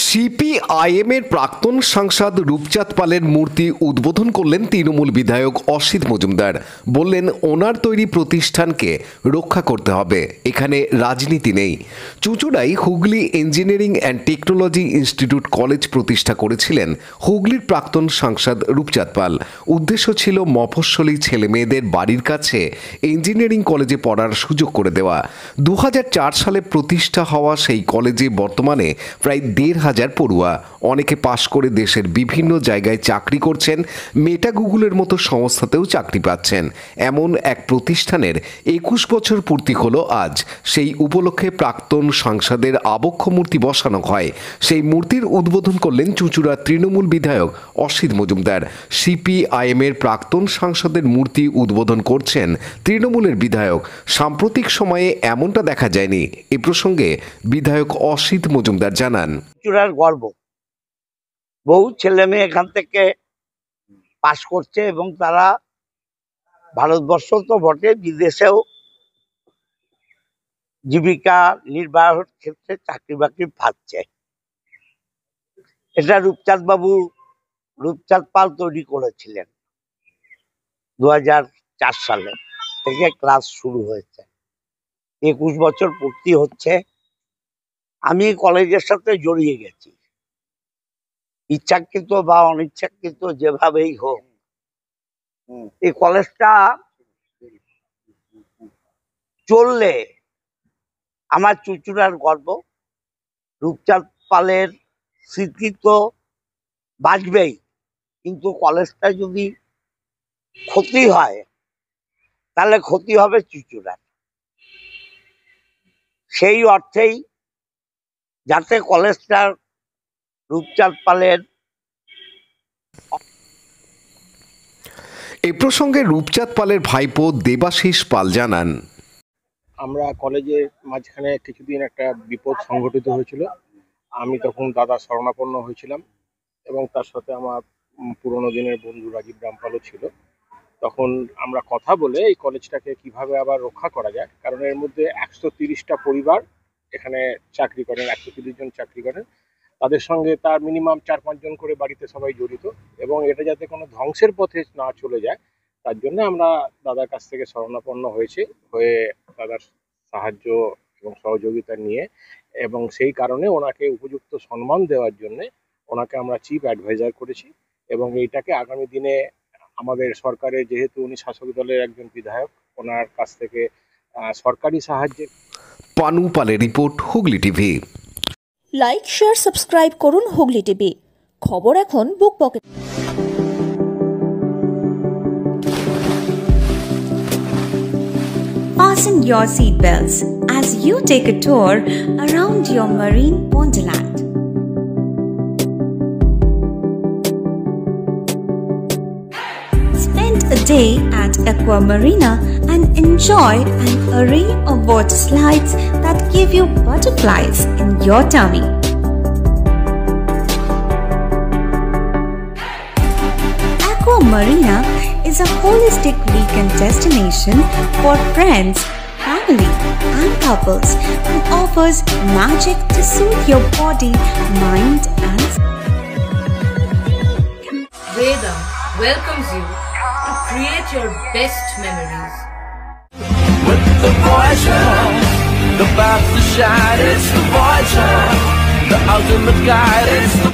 CPIM এর প্রাক্তন সাংসদ রূপচাঁদ পালের মূর্তি উদ্বোধন করলেন তৃণমূল বিধায়ক অসিত মজুমদার। বললেন, ওনার তৈরি প্রতিষ্ঠানকে রক্ষা করতে হবে, এখানে রাজনীতি নেই। চুঁচুড়ায় Hooghly engineering and technology institute college প্রতিষ্ঠা করেছিলেন হুগলির প্রাক্তন সাংসদ রূপচাঁদ পাল। উদ্দেশ্য ছিল মফস্বলী ছেলে মেয়েদের বাড়ির কাছে ইঞ্জিনিয়ারিং কলেজে পড়ার সুযোগ করে দেওয়া। 2004 সালে প্রতিষ্ঠা হওয়া সেই কলেজে বর্তমানে প্রায় 1,500 পড়ুয়া। অনেকে পাশ করে দেশের বিভিন্ন জায়গায় চাকরি করছেন, মেটা গুগলের মতো সংস্থাতেও চাকরি পাচ্ছেন। এমন এক প্রতিষ্ঠানের 21 বছর পূর্তি হলো আজ। সেই উপলক্ষে প্রাক্তন সাংসদের আবক্ষ মূর্তি বসানো হয়। সেই মূর্তির উদ্বোধন করলেন চুঁচুড়া তৃণমূল বিধায়ক অসিত মজুমদার। সিপিআইএম এর প্রাক্তন সাংসদের মূর্তি উদ্বোধন করছেন তৃণমূলের বিধায়ক। সাম্প্রতিক সময়ে এমনটা দেখা যায়নি। এ প্রসঙ্গে বিধায়ক অসিত মজুমদার জানান, চুঁচুড়ার গর্ব, বহু ছেলে মেয়ে এখান থেকে পাশ করছে এবং তারা ভারতবর্ষ তো বটে, বিদেশেও জীবিকা নির্বাহের ক্ষেত্রে চাকরি বাকরি পাচ্ছে। এটা রূপচাঁদ পাল তৈরি করেছিলেন। 2004 সালে থেকে ক্লাস শুরু হয়েছে, 21 বছর পূর্তি হচ্ছে। আমি কলেজের সাথে জড়িয়ে গেছি, ইচ্ছাকৃত বা অনিচ্ছাকৃত যেভাবেই হোক। এই কলেজটা চললে আমার চুঁচুড়ার গর্ব। রূপচাঁদ পালের স্মৃতি তো বাঁচবেই, কিন্তু কলেজটা যদি ক্ষতি হয় তাহলে ক্ষতি হবে চুঁচুড়ার। সেই অর্থেই যাতে কলেজটার রূপচাঁদ পালের। এ প্রসঙ্গে রূপচাঁদ পালের ভাইপো দেবাশিস পাল জানান, আমরা কলেজের মাঝখানে কিছুদিন একটা বিপদ সংঘটিত হয়েছিল। আমি তখন দাদা শরণাপন্ন হয়েছিলাম এবং তার সাথে আমার পুরোনো দিনের বন্ধু রাজীব রামপালও ছিল। তখন আমরা কথা বলে এই কলেজটাকে কিভাবে আবার রক্ষা করা যায়, কারণ এর মধ্যে 130টা পরিবার এখানে চাকরি করেন, 130 জন চাকরি করেন। তাদের সঙ্গে তার মিনিমাম 4-5 জন করে বাড়িতে সবাই জড়িত, এবং এটা যাতে কোনো ধ্বংসের পথে না চলে যায় তার জন্য আমরা দাদার কাছ থেকে শরণাপন্ন হয়ে দাদার সাহায্য এবং সহযোগিতা নিয়ে, এবং সেই কারণে ওনাকে উপযুক্ত সম্মান দেওয়ার জন্য ওনাকে আমরা চিফ অ্যাডভাইজার করেছি। এবং এইটাকে আগামী দিনে আমাদের সরকারের, যেহেতু উনি শাসক দলের একজন বিধায়ক, ওনার কাছ থেকে সরকারি সাহায্যে। পানু পালের report, Hooghly TV. Like, share, subscribe করুন হুগলি টিভি। খবর এখন বুক pocket. Fasten your seatbelts as you take a tour around your marine wonderland. Spend a day at Aqua Marina and enjoy an array of water slides that give you butterflies in your tummy. Aqua Marina is a holistic weekend destination for friends, family, and couples and offers magic to soothe your body, mind, and Veda welcomes you to create your best memories. With the Voyager, the path to shine, it's the Voyager, the ultimate guide, it's the